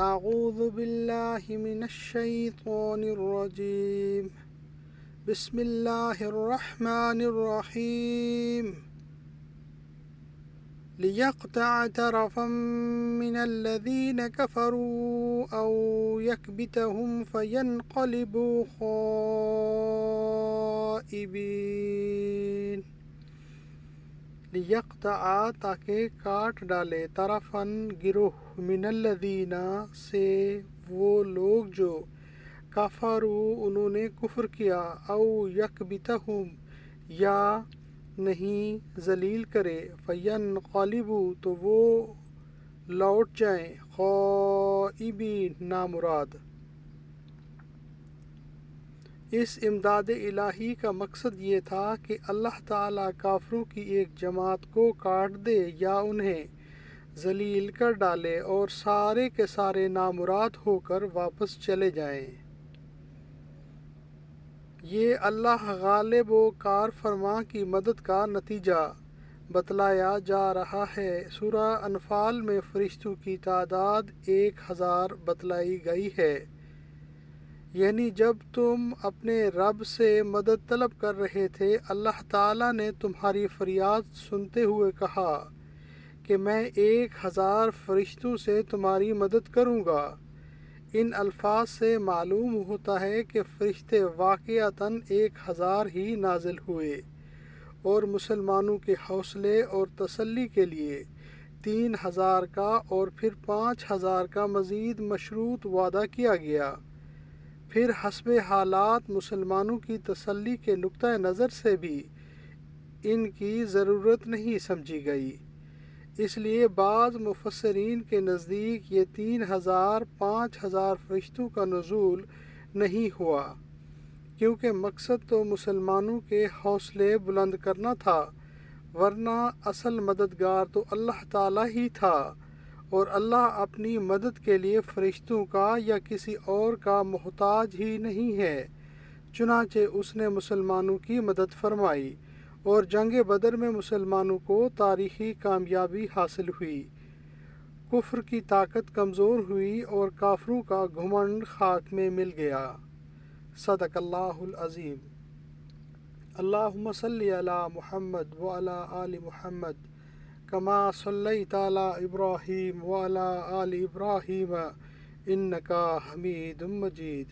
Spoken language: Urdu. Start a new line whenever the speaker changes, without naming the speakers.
اعوذ باللہ من الشیطان الرجیم بسم اللہ الرحمن الرحیم لیقطع طرفا من الذین کفروا او یکبتهم فینقلبوا خائبین۔ لیقطع تاکہ کاٹ ڈالے، طرفاً گروہ، من الذین سے وہ لوگ جو کفروا انہوں نے کفر کیا، او یکبتہم یا نہیں ذلیل کرے، فینقلبوا تو وہ لوٹ جائیں، خائبین نامراد۔ اس امداد الہی کا مقصد یہ تھا کہ اللہ تعالیٰ کافروں کی ایک جماعت کو کاٹ دے یا انہیں ذلیل کر ڈالے اور سارے کے سارے نامراد ہو کر واپس چلے جائیں۔ یہ اللہ غالب و کار فرما کی مدد کا نتیجہ بتلایا جا رہا ہے۔ سورہ انفال میں فرشتوں کی تعداد 1000 بتلائی گئی ہے، یعنی جب تم اپنے رب سے مدد طلب کر رہے تھے، اللہ تعالیٰ نے تمہاری فریاد سنتے ہوئے کہا کہ میں 1000 فرشتوں سے تمہاری مدد کروں گا۔ ان الفاظ سے معلوم ہوتا ہے کہ فرشتے واقعتاً 1000 ہی نازل ہوئے، اور مسلمانوں کے حوصلے اور تسلی کے لیے 3000 کا اور پھر 5000 کا مزید مشروط وعدہ کیا گیا۔ پھر حسب حالات مسلمانوں کی تسلی کے نقطہ نظر سے بھی ان کی ضرورت نہیں سمجھی گئی، اس لیے بعض مفسرین کے نزدیک یہ 3000 5000 فرشتوں کا نزول نہیں ہوا، کیونکہ مقصد تو مسلمانوں کے حوصلے بلند کرنا تھا، ورنہ اصل مددگار تو اللہ تعالیٰ ہی تھا، اور اللہ اپنی مدد کے لیے فرشتوں کا یا کسی اور کا محتاج ہی نہیں ہے۔ چنانچہ اس نے مسلمانوں کی مدد فرمائی، اور جنگ بدر میں مسلمانوں کو تاریخی کامیابی حاصل ہوئی، کفر کی طاقت کمزور ہوئی اور کافروں کا گھمنڈ خاک میں مل گیا۔ صدق اللہ العظیم۔ اللہم صلی علی محمد وعلی آل محمد کما صلیت علی ابراہیم وعلی آل ابراہیم انکا حمید مجید۔